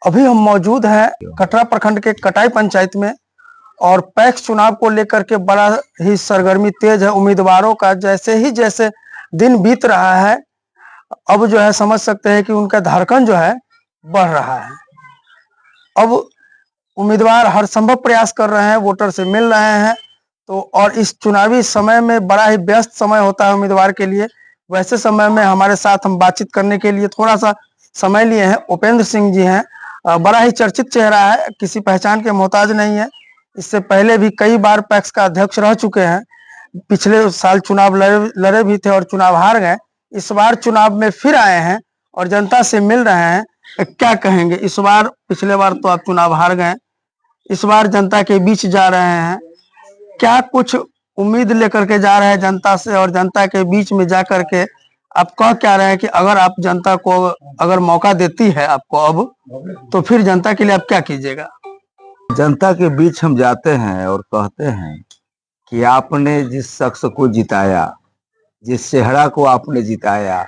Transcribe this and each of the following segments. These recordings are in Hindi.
अभी हम मौजूद हैं कटरा प्रखंड के कटाई पंचायत में और पैक्स चुनाव को लेकर के बड़ा ही सरगर्मी तेज है उम्मीदवारों का। जैसे दिन बीत रहा है, अब जो है समझ सकते हैं कि उनका धड़कन जो है बढ़ रहा है। अब उम्मीदवार हर संभव प्रयास कर रहे हैं, वोटर से मिल रहे हैं। तो और इस चुनावी समय में बड़ा ही व्यस्त समय होता है उम्मीदवार के लिए। वैसे समय में हमारे साथ हम बातचीत करने के लिए थोड़ा सा समय लिए हैं। उपेंद्र सिंह जी हैं, बड़ा ही चर्चित चेहरा है, किसी पहचान के मोहताज नहीं है। इससे पहले भी कई बार पैक्स का अध्यक्ष रह चुके हैं। पिछले साल चुनाव लड़े भी थे और चुनाव हार गए। इस बार चुनाव में फिर आए हैं और जनता से मिल रहे हैं। क्या कहेंगे इस बार? पिछले बार तो आप चुनाव हार गए, इस बार जनता के बीच जा रहे हैं। क्या कुछ उम्मीद लेकर के जा रहे हैं जनता से, और जनता के बीच में जा करके आप कह क्या रहे हैं कि अगर आप जनता को अगर मौका देती है आपको अब, तो फिर जनता के लिए आप क्या कीजिएगा? जनता के बीच हम जाते हैं और कहते हैं कि आपने जिस शख्स को जिताया, जिस चेहरा को आपने जिताया,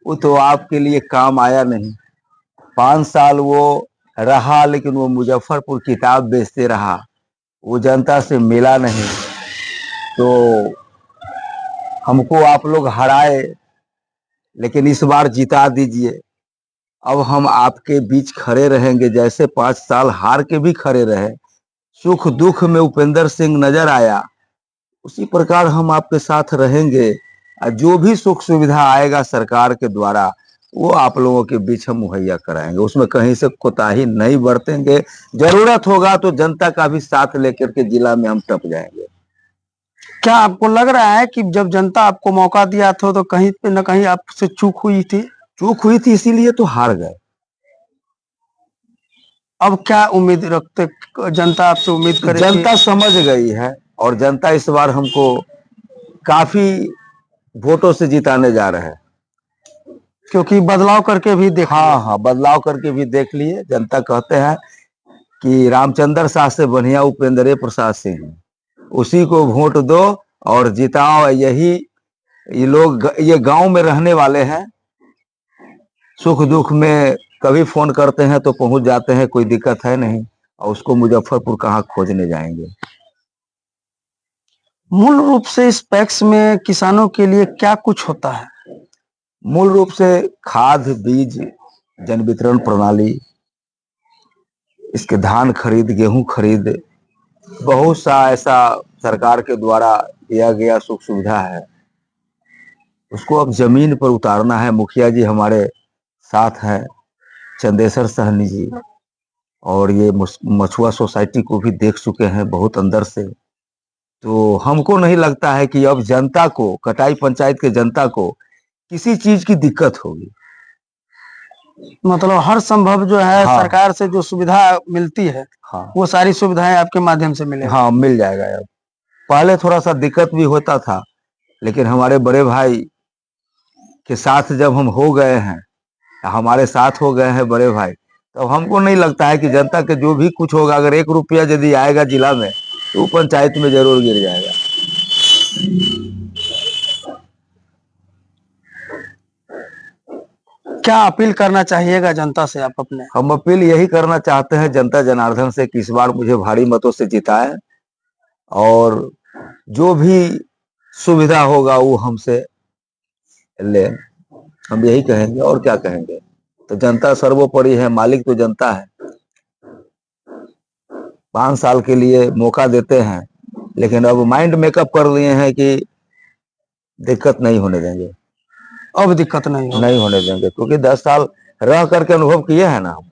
वो तो आपके लिए काम आया नहीं। 5 साल वो रहा, लेकिन वो मुजफ्फरपुर किताब बेचते रहा, वो जनता से मिला नहीं। तो हमको आप लोग हराए, लेकिन इस बार जिता दीजिए। अब हम आपके बीच खड़े रहेंगे, जैसे 5 साल हार के भी खड़े रहे। सुख दुख में उपेंद्र सिंह नजर आया, उसी प्रकार हम आपके साथ रहेंगे। जो भी सुख सुविधा आएगा सरकार के द्वारा, वो आप लोगों के बीच हम मुहैया कराएंगे। उसमें कहीं से कोताही नहीं बरतेंगे। जरूरत होगा तो जनता का भी साथ लेकर के जिला में हम टप जाएंगे। क्या आपको लग रहा है कि जब जनता आपको मौका दिया था तो कहीं पे न कहीं आपसे चूक हुई थी? चूक हुई थी, इसीलिए तो हार गए। अब क्या उम्मीद रखते जनता आपसे? उम्मीद करे जनता समझ गई है और जनता इस बार हमको काफी वोटों से जिताने जा रहे हैं, क्योंकि बदलाव करके भी देख हाँ, बदलाव करके भी देख लिए। जनता कहते हैं कि रामचंद्र शाह से बढ़िया उपेंद्र प्रसाद सिंह, उसी को वोट दो और जिताओ। यही ये लोग ये गांव में रहने वाले हैं, सुख दुख में कभी फोन करते हैं तो पहुंच जाते हैं, कोई दिक्कत है नहीं। और उसको मुजफ्फरपुर कहाँ खोजने जाएंगे। मूल रूप से इस पैक्स में किसानों के लिए क्या कुछ होता है? मूल रूप से खाद, बीज, जन वितरण प्रणाली, इसके धान खरीद, गेहूं खरीद, बहुत सा ऐसा सरकार के द्वारा दिया गया सुख सुविधा है। उसको अब जमीन पर उतारना है। मुखिया जी हमारे साथ हैं, चंदेश्वर सहनी जी, और ये मछुआ सोसाइटी को भी देख चुके हैं बहुत अंदर से। तो हमको नहीं लगता है कि अब जनता को, कटाई पंचायत के जनता को किसी चीज की दिक्कत होगी। मतलब हर संभव जो है, हाँ, सरकार से जो सुविधा मिलती है, हाँ, वो सारी सुविधाएं आपके माध्यम से मिलेगी। हाँ, मिल जाएगा। अब पहले थोड़ा सा दिक्कत भी होता था, लेकिन हमारे बड़े भाई के साथ जब हम हो गए हैं, हमारे साथ हो गए हैं बड़े भाई, तो हमको नहीं लगता है कि जनता के जो भी कुछ होगा, अगर 1 रुपया यदि आएगा जिला में, तो पंचायत में जरूर गिर जाएगा। क्या अपील करना चाहिएगा जनता से आप अपने? हम अपील यही करना चाहते हैं जनता जनार्दन से कि इस बार मुझे भारी मतों से जिताए, और जो भी सुविधा होगा वो हमसे ले। हम यही कहेंगे, और क्या कहेंगे। तो जनता सर्वोपरि है, मालिक तो जनता है। 5 साल के लिए मौका देते हैं, लेकिन अब माइंड मेकअप कर लिए हैं कि दिक्कत नहीं होने देंगे। अब दिक्कत नहीं होने देंगे, क्योंकि 10 साल रह करके अनुभव किए हैं ना हम।